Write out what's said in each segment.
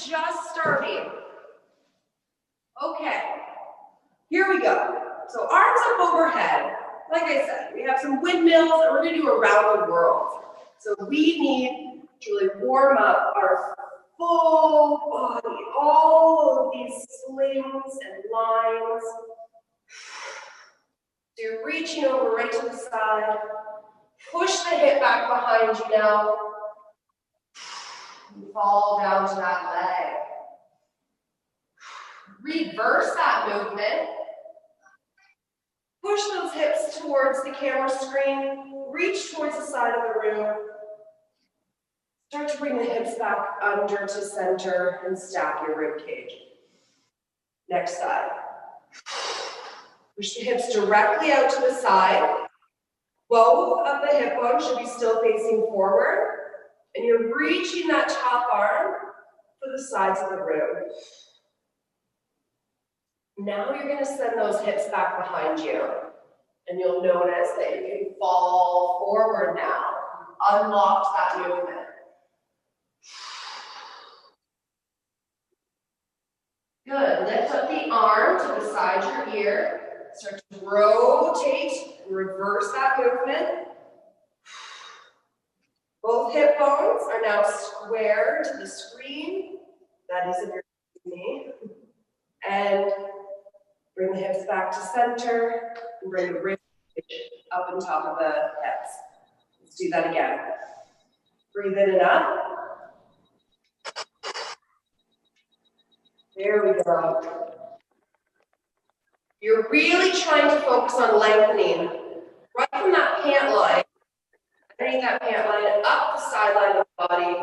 just starting. Okay, here we go. So arms up overhead. Like I said, we have some windmills and we're gonna do around the world. So we need to really warm up our full body, all of these slings and lines. So you're reaching over right to the side. Push the hip back behind you now. And fall down to that leg. Reverse that movement. Push those hips towards the camera screen. Reach towards the side of the room. Start to bring the hips back under to center and stack your rib cage. Next side. Push the hips directly out to the side. Both of the hip bones should be still facing forward. And you're reaching that top arm for the sides of the room. Now you're going to send those hips back behind you. And you'll notice that you can fall forward now. Unlock that movement. Good. Lift up the arm to the side of your ear. Start to rotate and reverse that movement. Both hip bones are now square to the screen. That is if you're me. And bring the hips back to center. And bring the rib up on top of the hips. Let's do that again. Breathe in and up. There we go. You're really trying to focus on lengthening right from that pant line, underneath that pant line, up the sideline of the body,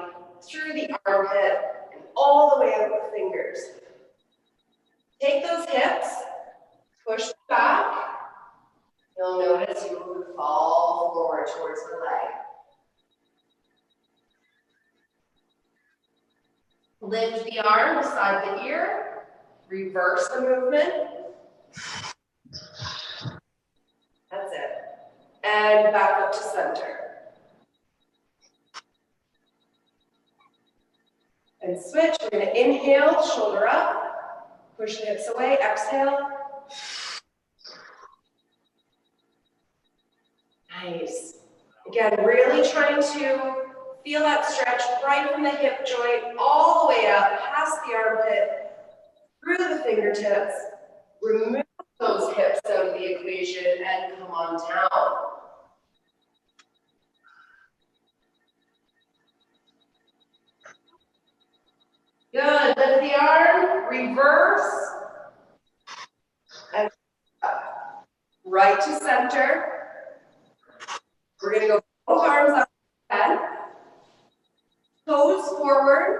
through the armpit, and all the way out the fingers. Take those hips, push them back. You'll notice you will fall forward towards the leg. Lift the arm beside the ear, reverse the movement. That's it. And back up to center. And switch. We're going to inhale, shoulder up, push the hips away, exhale. Nice. Again, really trying to feel that stretch right from the hip joint all the way up, past the armpit, through the fingertips. Remove those hips out of the equation and come on down. Good. Lift the arm, reverse, and up. Right to center. We're going to go both arms up head. Toes forward.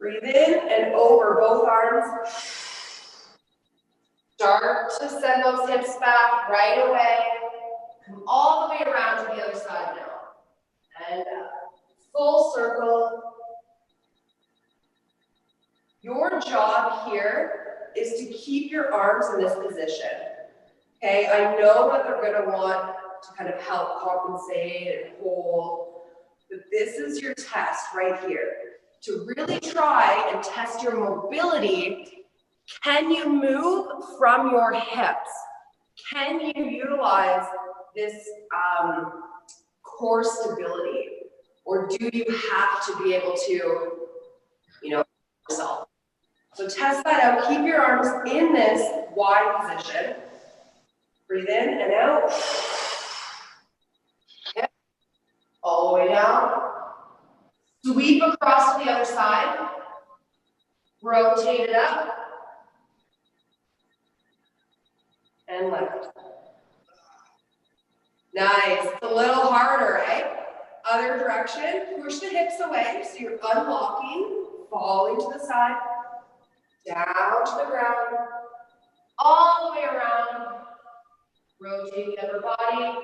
Breathe in and over both arms. Start to send those hips back right away. Come all the way around to the other side now. And full circle. Your job here is to keep your arms in this position. Okay, I know that they're going to want to kind of help compensate and hold, but this is your test right here. To really try and test your mobility. Can you move from your hips? Can you utilize this core stability? Or do you have to be able to, yourself? So test that out. Keep your arms in this wide position. Breathe in and out. Okay. All the way down. Sweep across to the other side. Rotate it up. And lift. Nice. It's a little harder, right? Other direction. Push the hips away so you're unlocking, falling to the side, down to the ground, all the way around. Rotate the upper body.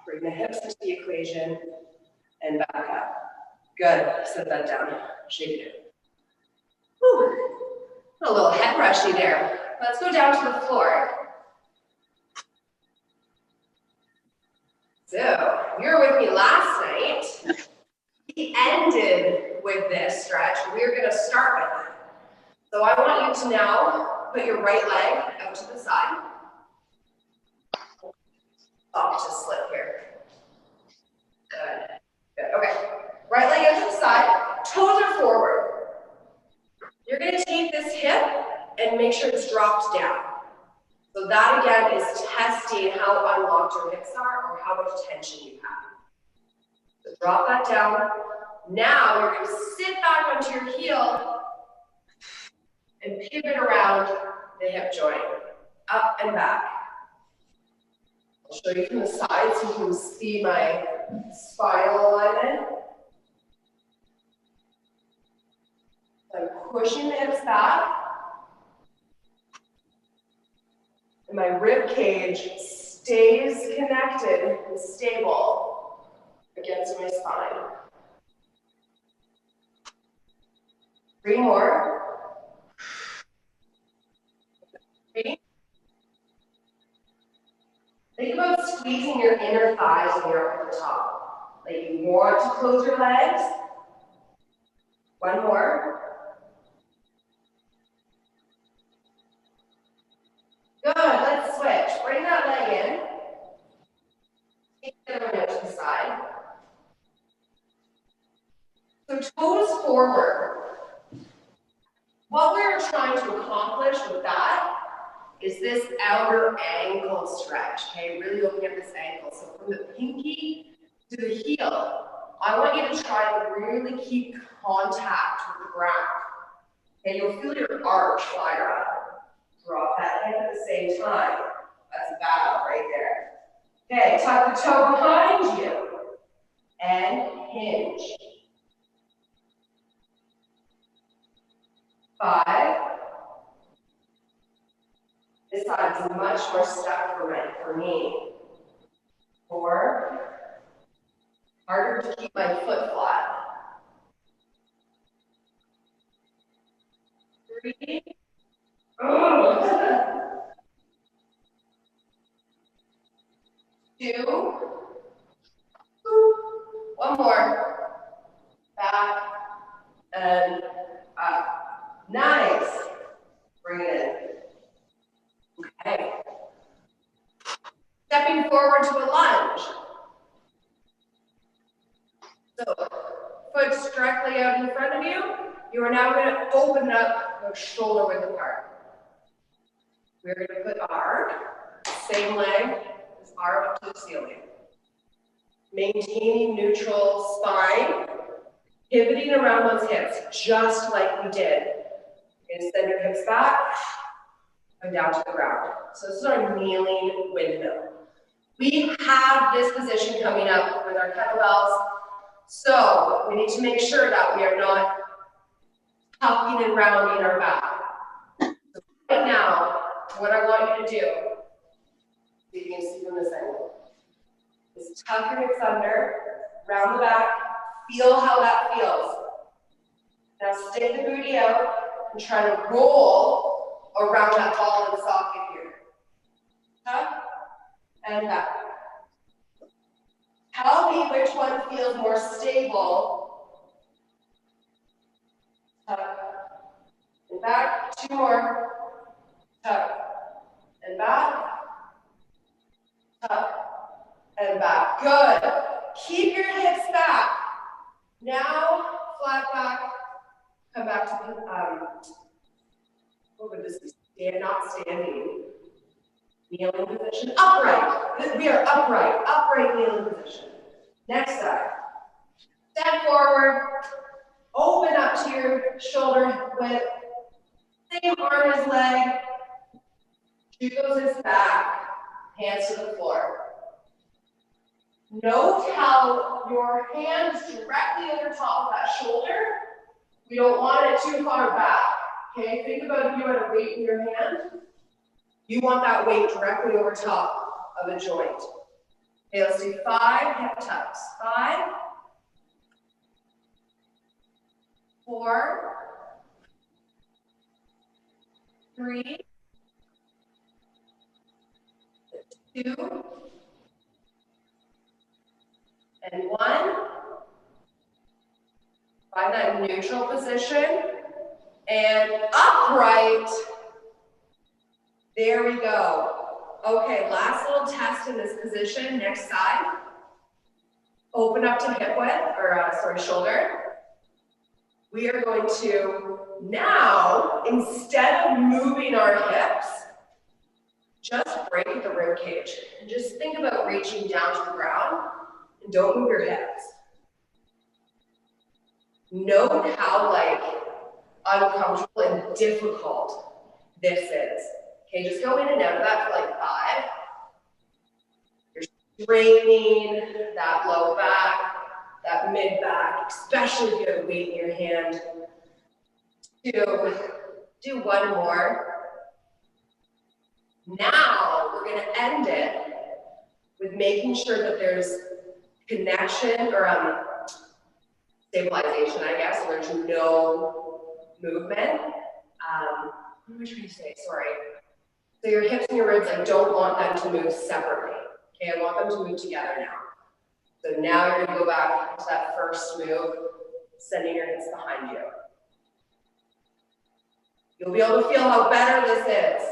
Bring the hips into the equation and back up. Good. Set that down. Shake it. Whew. A little head rushy there. Let's go down to the floor. So, you were with me last night. We ended with this stretch. We're going to start with it. So I want you to now put your right leg out to the side. Oh, just slip here. Good. Good. Okay. Right leg out to the side. Toes are forward. You're going to take this hip and make sure it's dropped down. So that again is testing how unlocked your hips are or how much tension you have. So drop that down. Now you're going to sit back onto your heel and pivot around the hip joint, up and back. I'll show you from the side so you can see my spinal alignment. So I'm pushing the hips back. And my rib cage stays connected and stable against my spine. 3 more. 3. Think about squeezing your inner thighs when you're up at the top. Like you want to close your legs. 1 more. Good, let's switch. Bring that leg in. Take the other one out to the side. So toes forward. What we're trying to accomplish with that is this outer ankle stretch, okay? Really opening up this ankle. So from the pinky to the heel, I want you to try and really keep contact with the ground. Okay, you'll feel your arch fire up. Drop that hip at the same time. That's a bow right there. Okay, tuck the toe behind you and hinge. 5. This side is much more stuck for me. 4. Harder to keep my foot flat. 3. Oh. 2. 1 more. Back and up. Nice. Bring it in. Okay. Stepping forward to a lunge. So, foot directly out in front of you. You are now going to open up the shoulder width apart. We're going to put our same leg, this arm up to the ceiling. Maintaining neutral spine, pivoting around those hips, just like we did. You're going to send your hips back and down to the ground. So this is our kneeling windmill. We have this position coming up with our kettlebells. So we need to make sure that we are not tucking and rounding our back. So right now, what I want you to do, so you can see from this angle, is tuck your hips under, round the back, feel how that feels. Now stick the booty out and try to roll around that ball and socket here. Tuck and back. Tell me which one feels more stable. Tuck and back. 2 more. Tuck and back. Tuck and back. Good. Keep your hips back. Now, flat back. Come back to the, what would this be? Not standing. Kneeling position. Upright. We are upright. Upright kneeling position. Next side. Step forward. Open up to your shoulder width. Same arm as leg. Jugo's his back. Hands to the floor. Note how your hands directly over top of that shoulder. We don't want it too far back. Okay, think about if you had a weight in your hand. You want that weight directly over top of a joint. Okay, let's do 5 hip tucks. 5, 4, 3, 2, and 1. Find that neutral position. And upright. There we go. Okay, last little test in this position. Next side. Open up to hip width, or shoulder. We are going to now, instead of moving our hips, just break the rib cage. And just think about reaching down to the ground and don't move your hips. Note how uncomfortable and difficult this is. Okay, just go in and out of that for 5. You're straining that low back, that mid back, especially if you have weight in your hand. 2, do 1 more. Now we're going to end it with making sure that there's connection or stabilization, I guess, so there's no movement. What am I trying to say? Sorry. So your hips and your ribs, I don't want them to move separately. Okay, I want them to move together now. So now you're going to go back to that first move, sending your hips behind you. You'll be able to feel how better this is.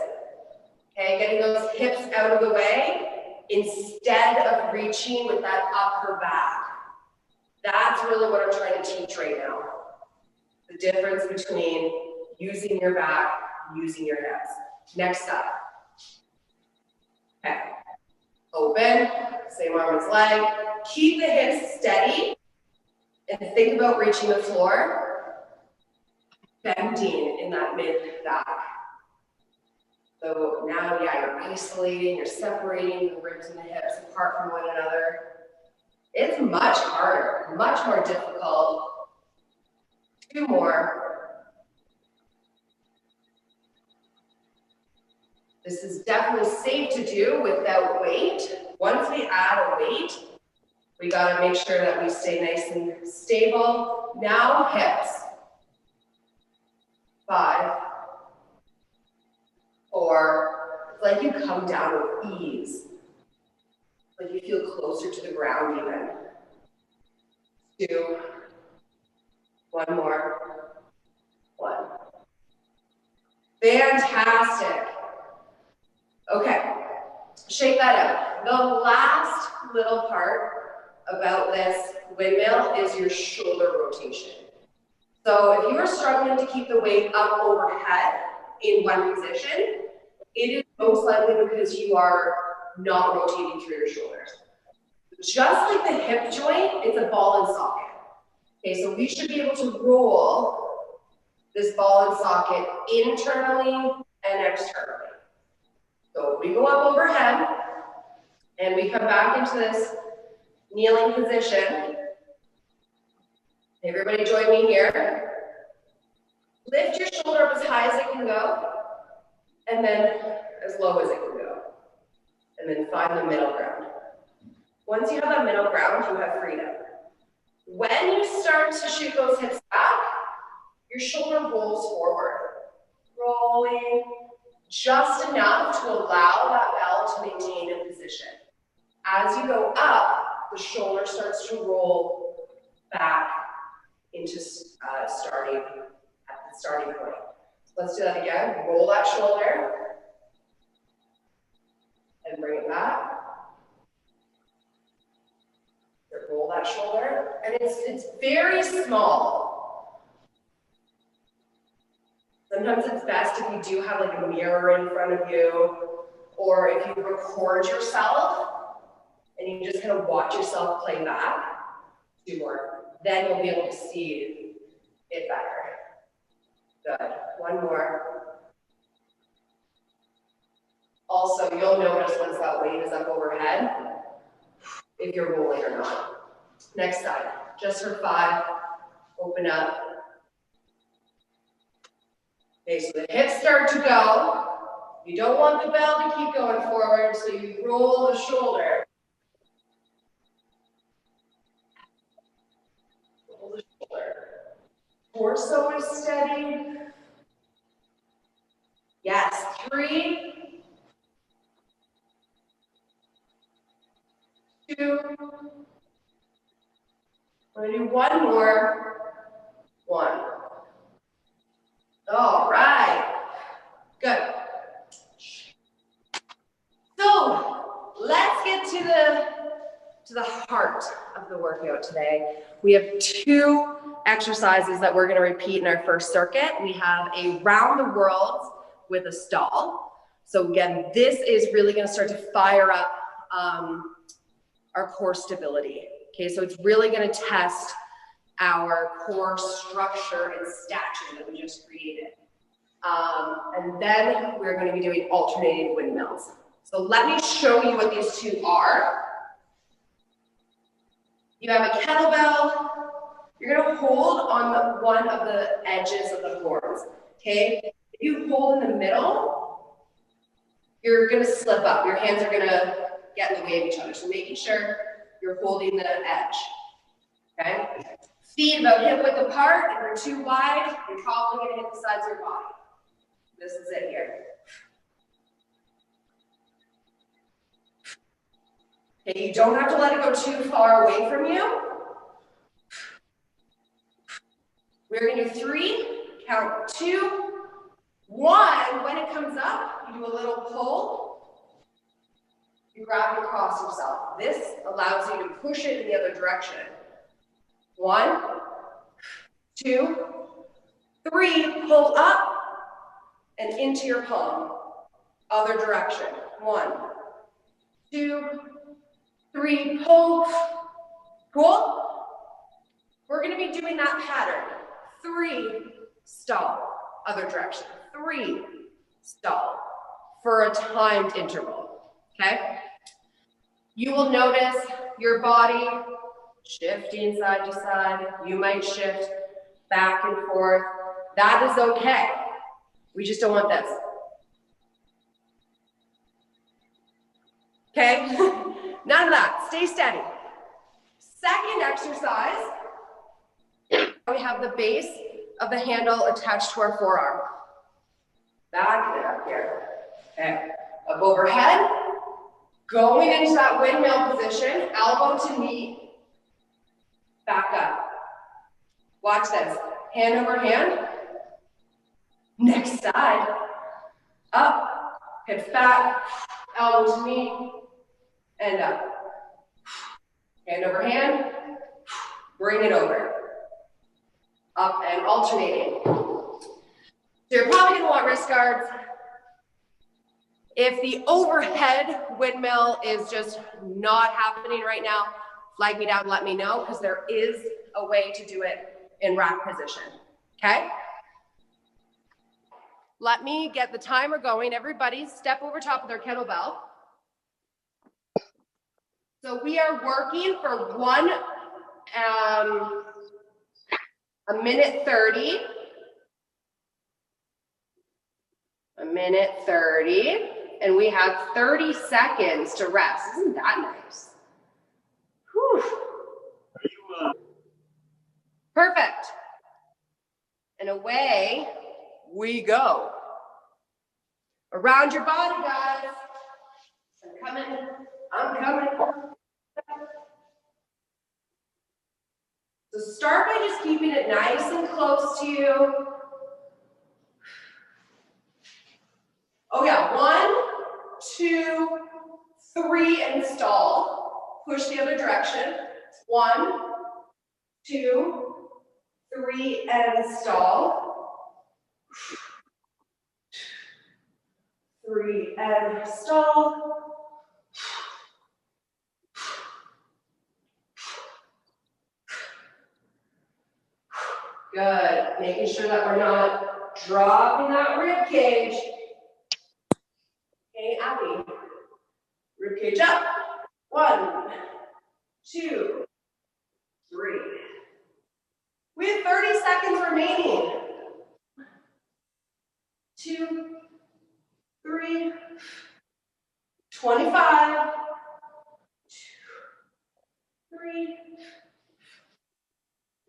Okay, getting those hips out of the way instead of reaching with that upper back. That's really what I'm trying to teach right now. The difference between using your back, using your hips. Next up. Okay. Open, same arm as leg. Keep the hips steady and think about reaching the floor. Bending in that mid back. So now, you're isolating, you're separating the ribs and the hips apart from one another. It's much harder, much more difficult. 2 more. This is definitely safe to do without weight. Once we add a weight, we gotta make sure that we stay nice and stable. Now hips. 5, 4, it's like you come down with ease. Like you feel closer to the ground even. 2, 1 more, 1. Fantastic. Okay, shake that out. The last little part about this windmill is your shoulder rotation. So if you are struggling to keep the weight up overhead in one position, it is most likely because you are not rotating through your shoulders. Just like the hip joint, it's a ball and socket. Okay, so we should be able to roll this ball and socket internally and externally. So we go up overhead and we come back into this kneeling position. Everybody join me here. Lift your shoulder up as high as it can go, and then as low as it can go. And then find the middle ground. Once you have that middle ground, you have freedom. When you start to shoot those hips back, your shoulder rolls forward. Rolling just enough to allow that bell to maintain a position. As you go up, the shoulder starts to roll back into starting at the starting point. Let's do that again. Roll that shoulder and bring it back. Roll that shoulder, and it's very small. Sometimes it's best if you do have like a mirror in front of you, or if you record yourself and you just kind of watch yourself play back. 2 more. Then you'll be able to see it better. Good. 1 more. Also, you'll notice once that weight is up overhead, if you're rolling or not. Next side, just for 5, open up. Okay, so the hips start to go. You don't want the bell to keep going forward, so you roll the shoulder. Roll the shoulder. Torso is steady. Yes, 3, 2, we're going to do 1 more. 1. All right, good. So let's get to the heart of the workout today. We have 2 exercises that we're going to repeat in our first circuit. We have a round the world with a stall. So again, this is really going to start to fire up our core stability. Okay, so it's really going to test our core structure and stature that we just created. And then we're going to be doing alternating windmills. So let me show you what these 2 are. You have a kettlebell. You're going to hold on one of the edges of the horns. Okay? If you hold in the middle, you're going to slip up. Your hands are going to get in the way of each other. So making sure you're holding the edge. Okay? Feet about hip width apart. If you're too wide, you're probably going to hit the sides of your body. This is it here. Okay, you don't have to let it go too far away from you. We're going to do 3, count 2, 1. When it comes up, you do a little pull. You grab it across yourself. This allows you to push it in the other direction. 1, 2, 3, pull up and into your palm. Other direction. 1, 2, 3, pull. Cool? We're going to be doing that pattern. 3, stall. Other direction. 3, stall. For a timed interval. Okay? You will notice your body shifting side to side. You might shift back and forth. That is okay. We just don't want this. Okay? None of that. Stay steady. Second exercise, we have the base of the handle attached to our forearm. Back it up here. Okay. Up overhead. Going into that windmill position, elbow to knee. Back up. Watch this. Hand over hand. Next side. Up. Hip back. Elbow to knee. And up. Hand over hand. Bring it over. Up and alternating. So you're probably going to want wrist guards. If the overhead windmill is just not happening right now, flag me down and let me know, because there is a way to do it in rack position. Okay? Let me get the timer going. Everybody step over top of their kettlebell. So we are working for 1 minute 30. A minute 30. And we have 30 seconds to rest. Isn't that nice? Whew. Perfect. And away we go. Around your body, guys. I'm coming. I'm coming. So start by just keeping it nice and close to you. Oh yeah, 1, 2, 3, and stall. Push the other direction. 1, 2, 3, and stall. 3, and stall. Good. Making sure that we're not dropping that rib cage. Okay, Abby. Rib cage up. 1, 2, 3. We have 30 seconds remaining. 2, 3, 25. 2, 3.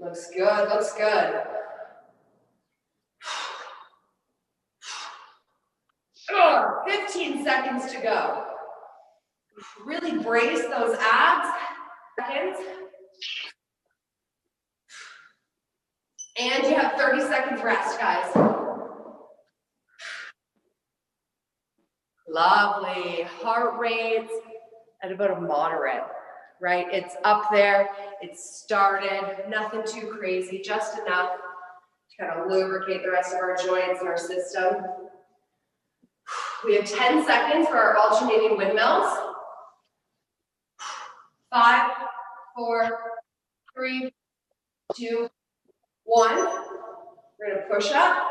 Looks good, looks good. 15 seconds to go. Really brace those abs. Seconds. And you have 30 seconds rest, guys. Lovely. Heart rates at about a moderate, right? It's up there. It's started. Nothing too crazy, just enough to kind of lubricate the rest of our joints and our system. We have 10 seconds for our alternating windmills. 5, 4, 3, 2, 1. We're going to push up.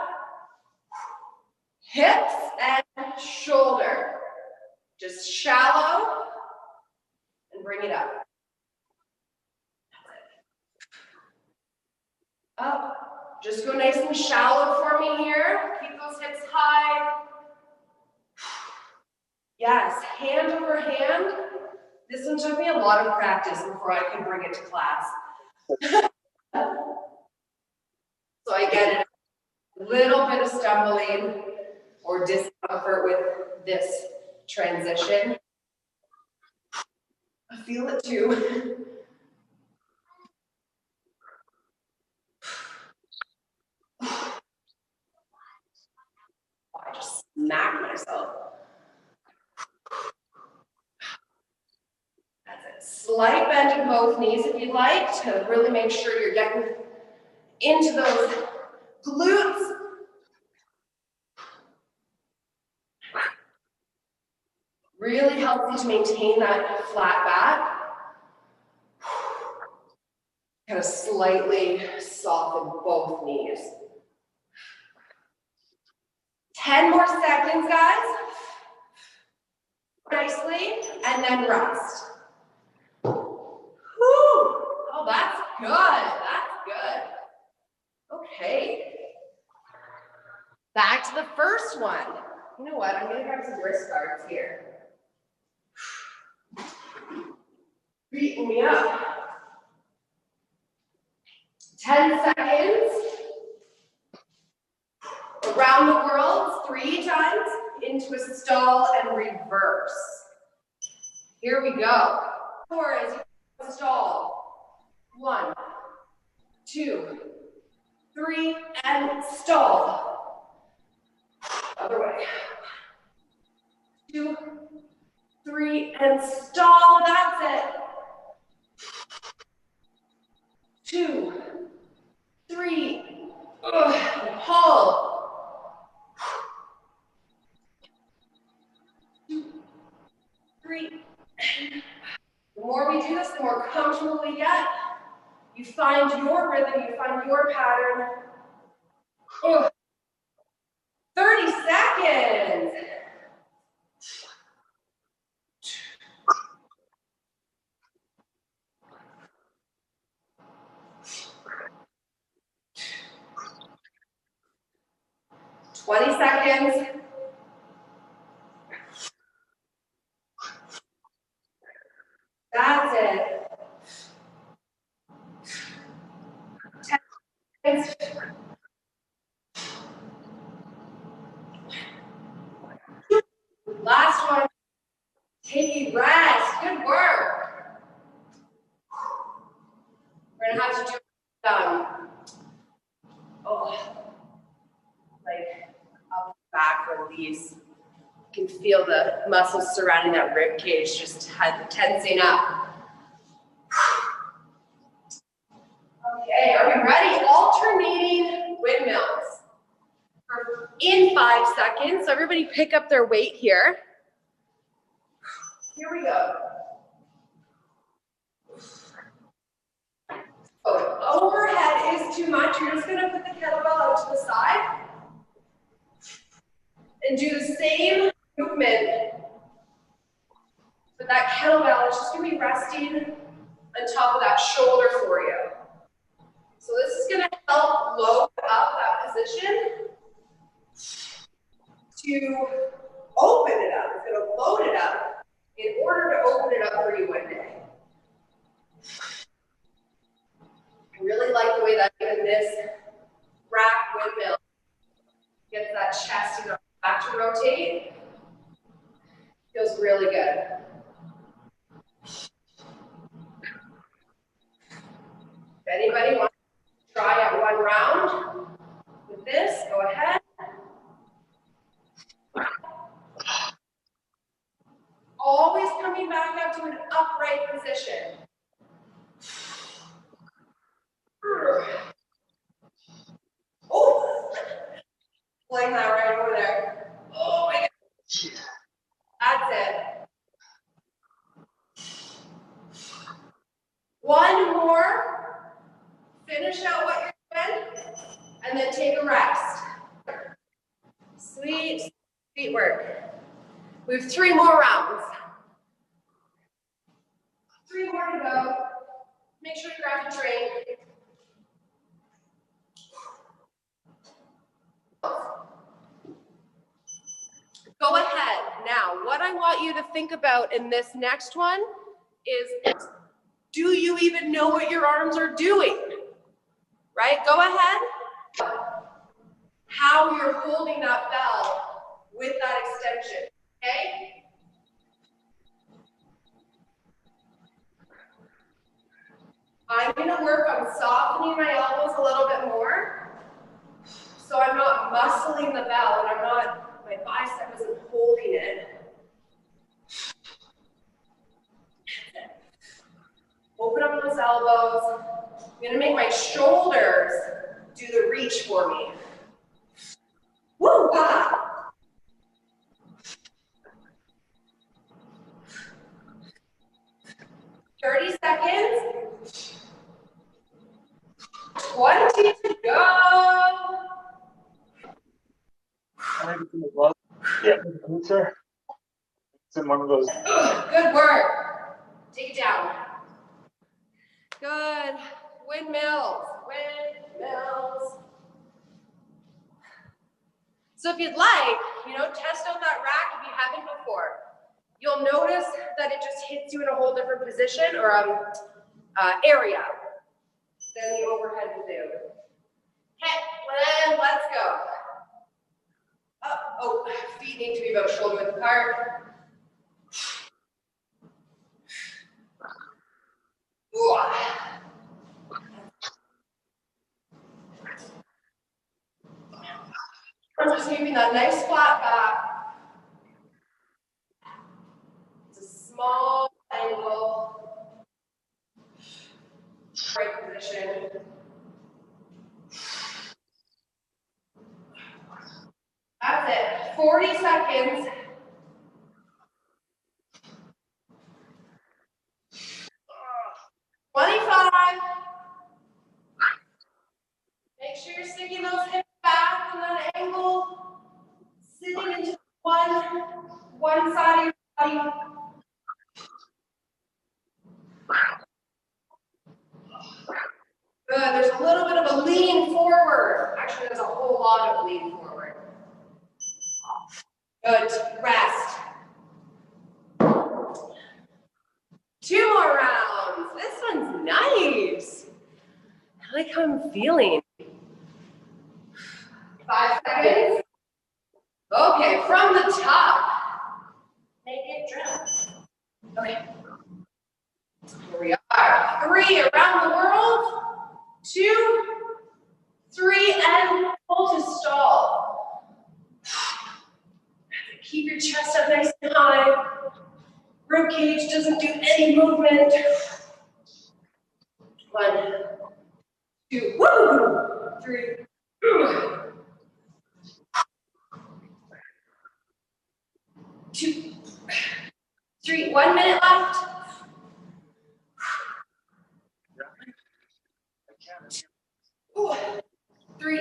Hips and shoulder. Just shallow and bring it up. Up. Just go nice and shallow for me here. Keep those hips high. Yes, hand over hand. This one took me a lot of practice before I could bring it to class. So I get it. A little bit of stumbling or discomfort with this transition. I feel it too. I just smacked myself. That's it. Slight bend in both knees if you like to really make sure you're getting into those glutes. Really helps you to maintain that flat back. Kind of slightly soften both knees. 10 more seconds, guys. Nicely, and then rest. Whew. Oh, that's good. That's good. Okay. Back to the first one. You know what? I'm going to grab some wrist guards here. Beating me up. 10 seconds. Around the world 3 times into a stall and reverse. Here we go. 4 is stall. 1, 2, 3, and stall. Other way. 2, 3, and stall. That's it. 2, 3. Pull. 2, 3. The more we do this, the more comfortable we get. You find your rhythm, you find your pattern. 30 seconds. Twenty seconds. That's it. 10 seconds. Last one. Take a rest. Good work. We're gonna have to do like up back release. You can feel the muscles surrounding that rib cage just tensing up. Okay, are we ready? Alternating windmills. In 5 seconds, so everybody pick up their weight here. Here we go. Oh, overhead is too much. You're just gonna put the kettlebell out to the side and do the same movement. But that kettlebell is just gonna be resting on top of that shoulder for you. So this is gonna help load up that position to open it up. It's gonna load it up in order to open it up for you one day. I really like the way that even this rack windmill gets that chest and back to rotate. Feels really good. If anybody wants to try out one round, Go ahead. Always coming back up to an upright position. Oh, pulling that right over there. Oh my goodness. That's it. One more. Finish out what you're doing, and then take a rest. Sweet, sweet work. We have 3 more rounds. 3 more to go. Make sure you grab your drink. Go ahead. Now, what I want you to think about in this next one is, do you even know what your arms are doing? Right? Go ahead. How you're holding that bell with that extension, okay? I'm gonna work on softening my elbows a little bit more, so I'm not muscling the bell, and my bicep isn't holding it. Open up those elbows. I'm gonna make my shoulders do the reach for me. Woo, ha! 30 seconds. 20 to go. Yeah, sir. It's in one of those. Good work. Take it down. Good. Windmills. Windmills. So if you'd like, test out that rack if you haven't before. You'll notice that it just hits you in a whole different position or area than the overhead will do. Okay, let's go. Feet need to be about shoulder width apart. I'm just giving that nice flat back. It's a small angle. Right position. That's it. 40 seconds. Make sure you're sticking those hips back in that angle, sitting into one side of your body. Good, there's a little bit of a lean forward. Actually, there's a whole lot of lean forward. Good, rest. 2 more rounds. This one's nice. I like how I'm feeling. 5 seconds. Okay, from the top. Make it drop. Okay. Here we are. 3 around the world. 2, 3, and pull to stall. Keep your chest up nice and high. Rib cage doesn't do any movement. 1, 2, woo! 3. 2, 3. 1 minute left. 3.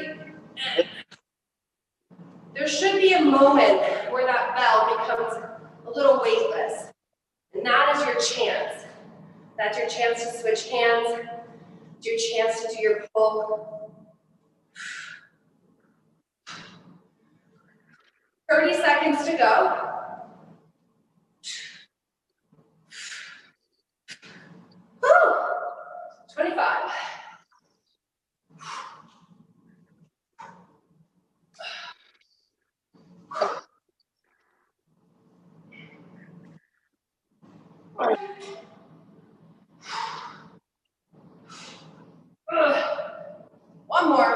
There should be a moment where that bell becomes a little weightless. And that is your chance. That's your chance to switch hands. It's your chance to do your pull. 30 seconds to go. Woo! 25. One more.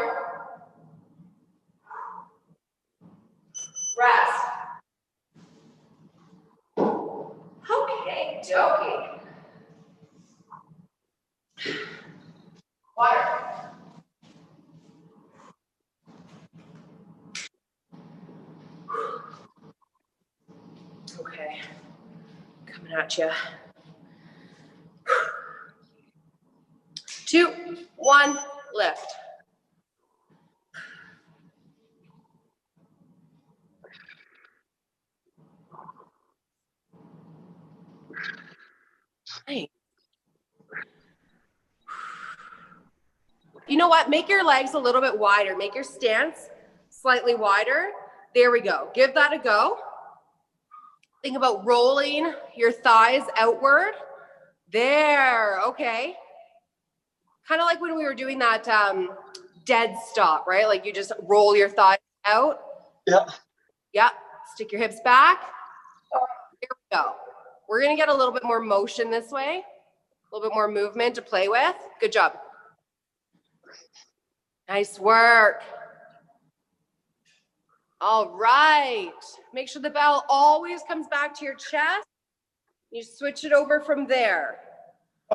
Coming at you. 2, 1, lift. Nice. You know what? Make your legs a little bit wider. Make your stance slightly wider. There we go. Give that a go. Think about rolling your thighs outward. There, okay. Kind of like when we were doing that dead stop, right? Like you just roll your thighs out. Yeah. Yeah, stick your hips back. There we go. We're gonna get a little bit more motion this way. A little bit more movement to play with. Good job. Nice work. All right. Make sure the bell always comes back to your chest. You switch it over from there.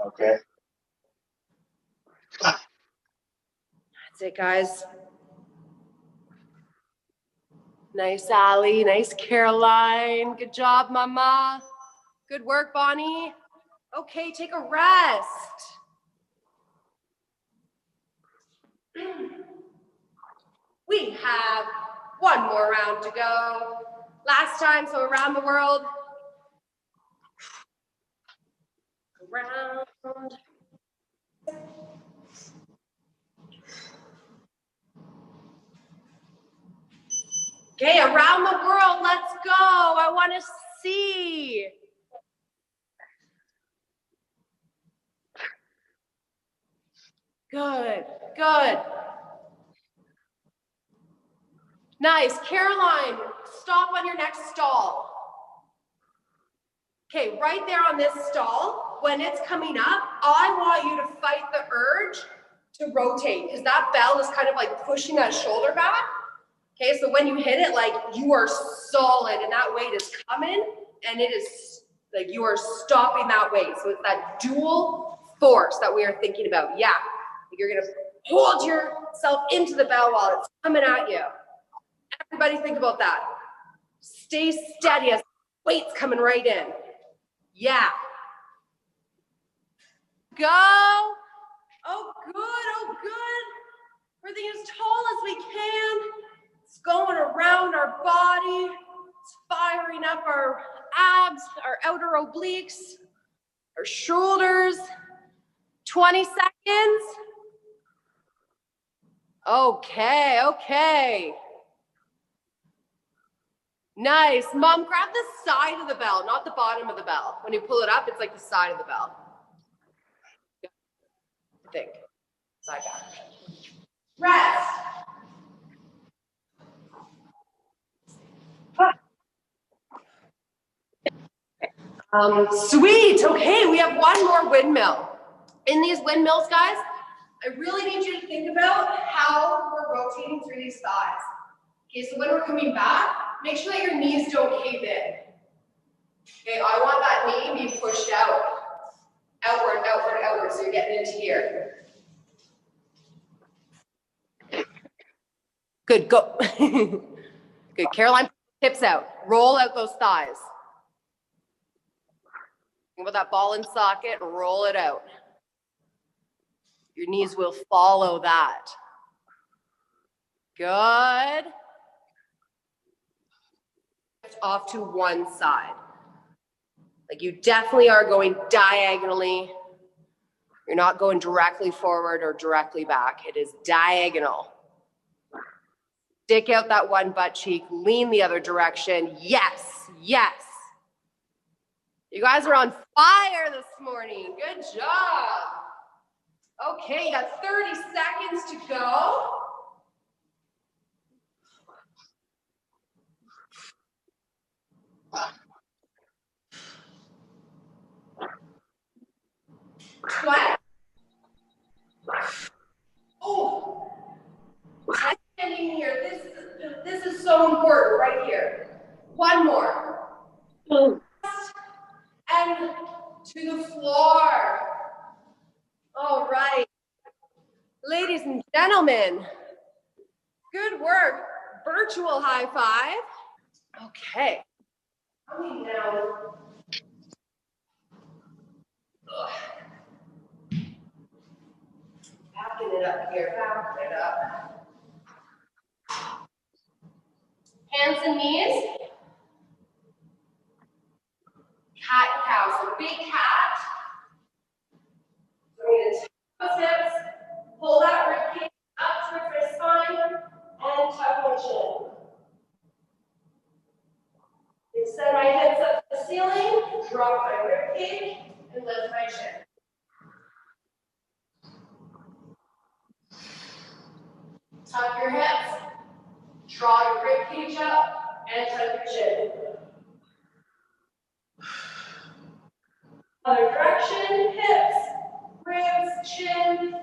Okay. That's it, guys. Nice, Allie. Nice, Caroline. Good job, Mama. Good work, Bonnie. Okay, take a rest. We have one more round to go. Last time, so around the world. Around. Okay, around the world, let's go. I want to see. Good, good. Nice. Caroline, stop on your next stall. Okay, right there on this stall, when it's coming up, I want you to fight the urge to rotate because that bell is kind of like pushing that shoulder back. Okay, so when you hit it, like you are solid and that weight is coming and it is like you are stopping that weight. So it's that dual force that we are thinking about. Yeah, you're gonna hold yourself into the bell while it's coming at you. Everybody think about that. Stay steady as weight's coming right in. Yeah. Go. Oh, good. Oh, good. We're thinking as tall as we can. It's going around our body. It's firing up our abs, our outer obliques, our shoulders. 20 seconds. Okay, okay. Nice. Mom, grab the side of the bell, not the bottom of the bell. When you pull it up, it's like the side of the bell. I think. Side back. Rest. Sweet. Okay, we have one more windmill. In these windmills, guys, I really need you to think about how we're rotating through these thighs. Okay, so when we're coming back, make sure that your knees don't cave in. Okay, I want that knee being pushed out. Outward, outward, outward, so you're getting into here. Good, go. Good, Caroline, hips out. Roll out those thighs. Think about that ball and socket, roll it out. Your knees will follow that. Good. Off to one side. Like you definitely are going diagonally. You're not going directly forward or directly back. It is diagonal. Stick out that one butt cheek, lean the other direction. Yes, yes. You guys are on fire this morning. Good job. Okay, you got 30 seconds to go. Sweat. Oh, I'm standing here. This is so important right here. One more. And to the floor. All right. Ladies and gentlemen, good work. Virtual high five. Okay. Coming down Backing it up here, backing it up. Hands and knees. Cat and cow, so big cat. So we're going to tuck those hips, pull that rib cage up towards my spine, and tuck my chin. Extend my hips up to the ceiling, drop my rib cage, and lift my chin. Tuck your hips, draw your rib cage up, and tuck your chin. Other direction, hips, ribs, chin.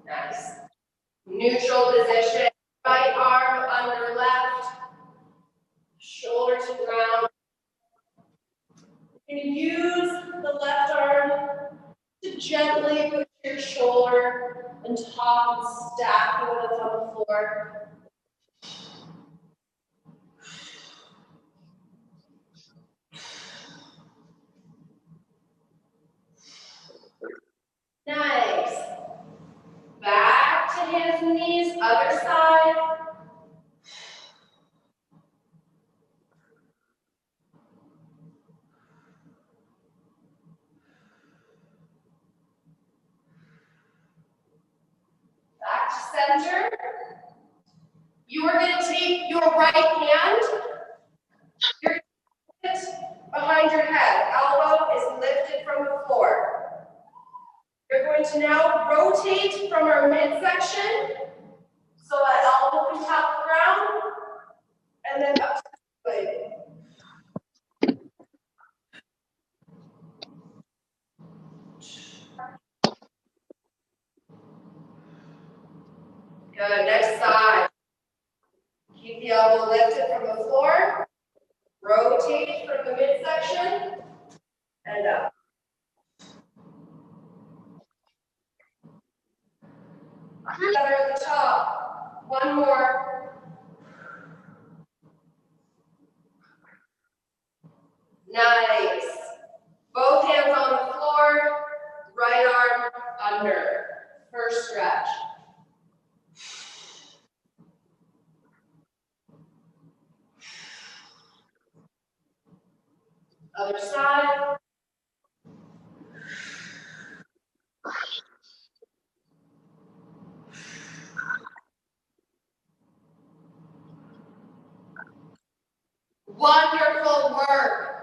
Nice. Neutral position, right arm under left, shoulder to ground. You're going to use the left arm to gently push your shoulder and top and stack the ones on the floor. Nice. Back to hands and knees, other side. Back to center. You are going to take your right hand, you're going to put it behind your head. Elbow is lifted from the floor. You're going to now rotate from our midsection so that elbow can tap the ground, and then up to the leg. Good, next side. Keep the elbow lifted from the floor. Rotate from the midsection and up. Together at the top. One more. Nice. Both hands on the floor. Right arm under. First stretch. Other side. Wonderful work.